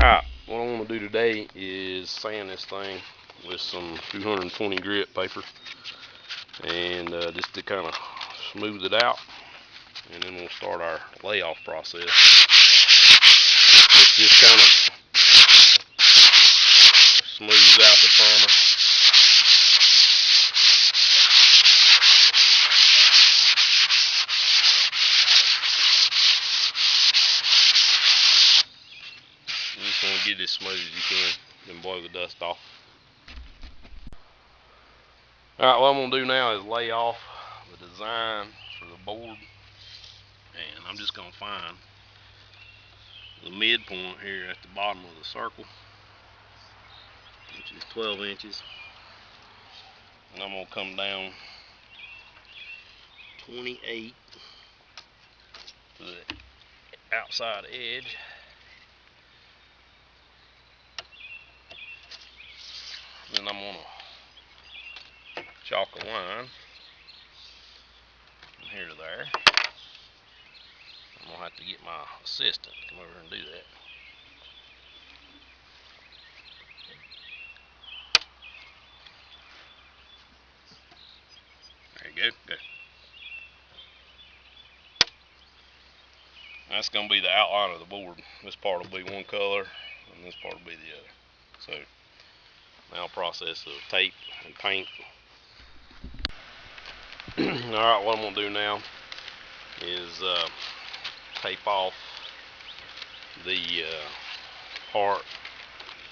Alright, what I want to do today is sand this thing with some 220 grit paper, and just to kind of smooth it out, and then we'll start our layoff process. This just kind of smooths out the primer. You just want to get it as smooth as you can, then blow the dust off. Alright, what I'm going to do now is lay off the design for the board, and I'm just going to find the midpoint here at the bottom of the circle, which is 12 inches, and I'm going to come down 28 to the outside edge. Then I'm going to chalk a line from here to there. I'm going to have to get my assistant to come over and do that. There you go. That's going to be the outline of the board. This part will be one color, and this part will be the other. So now process of tape and paint. Alright, what I'm going to do now is tape off the part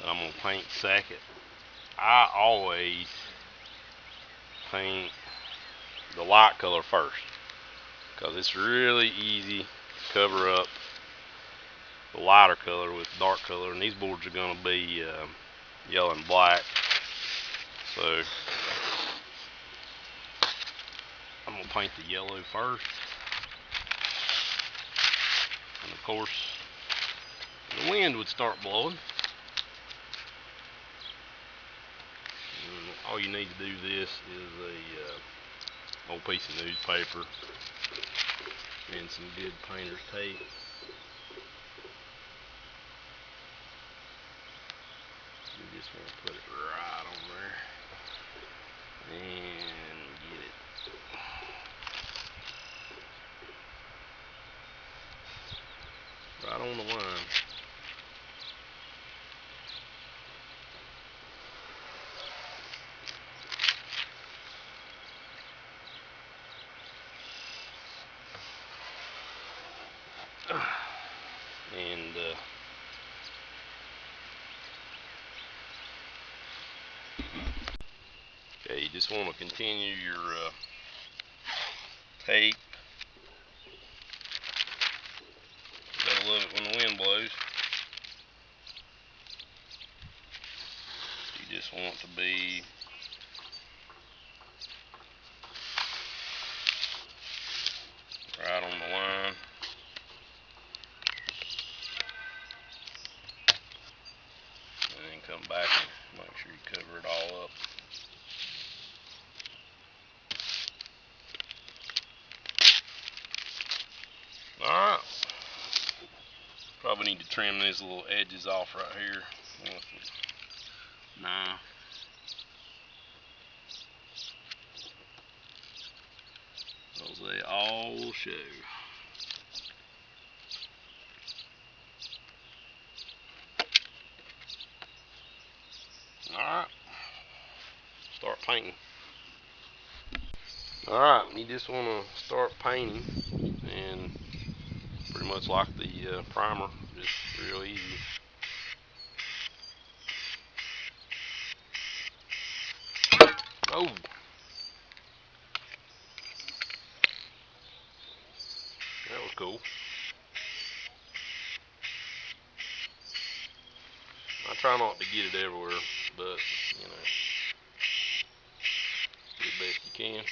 that I'm going to paint second. I always paint the light color first, because it's really easy to cover up the lighter color with dark color, and these boards are going to be yellow and black. So I'm going to paint the yellow first, and of course the wind would start blowing. And all you need to do this is a old piece of newspaper and some good painter's tape. You just want to put it right on there and get it right on the line. And okay, you just want to continue your tape. Gotta love it when the wind blows. You just want to be right on the line. And then come back and make sure you cover it all up. Alright. Probably need to trim these little edges off right here with a knife. Because they all show. Alright. Start painting. Alright, you just want to start painting, and pretty much like the primer, just real easy. Oh! That was cool. I try not to get it everywhere, but you know, do the best you can.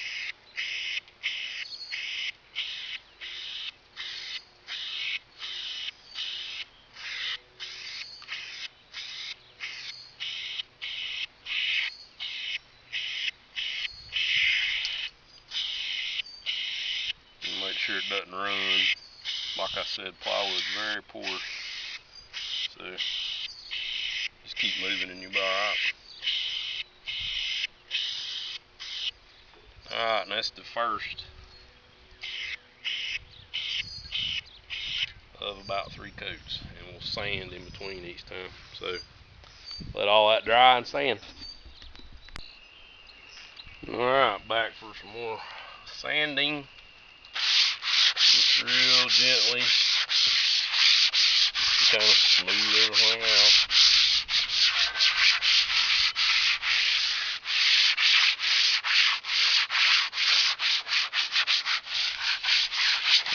And make sure it doesn't run. Like I said, plywood's very porous, so keep moving and you'll be alright. Alright, and that's the first of about 3 coats, and we'll sand in between each time. So let all that dry and sand. Alright, back for some more sanding. Just real gently, just to kind of smooth everything out.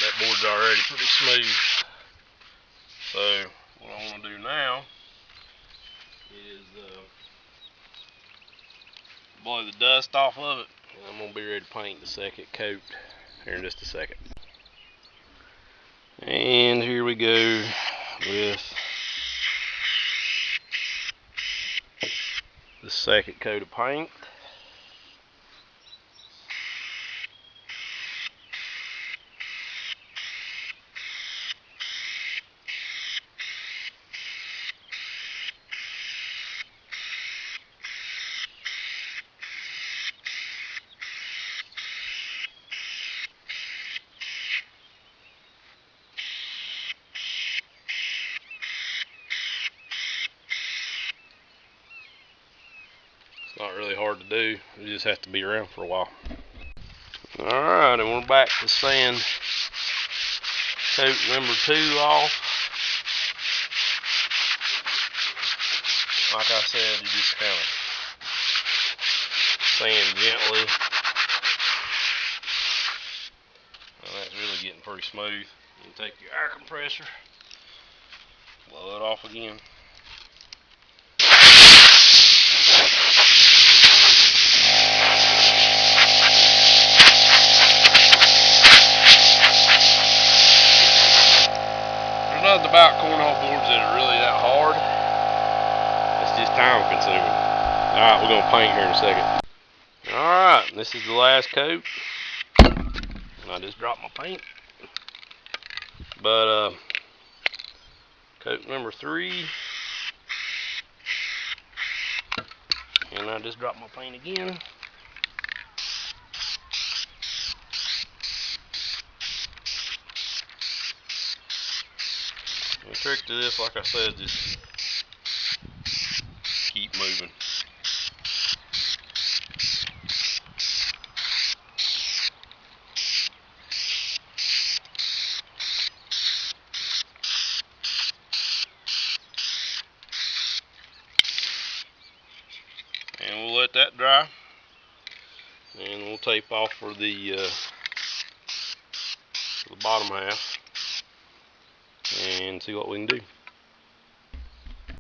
That board's already pretty smooth. So what I want to do now is blow the dust off of it, and I'm going to be ready to paint the second coat here in just a second. And here we go with the second coat of paint. It's not really hard to do, you just have to be around for a while. Alright, and we're back to sand coat number 2 off. Like I said, you just kind of sand gently. And that's really getting pretty smooth. You can take your air compressor, blow it off again. There's nothing about cornhole boards that are really that hard. It's just time consuming. Alright, we're going to paint here in a second. Alright, this is the last coat. And I just dropped my paint. But coat number 3. And I just dropped my paint again. The trick to this, like I said, just keep moving. And we'll let that dry, and we'll tape off for the bottom half and see what we can do.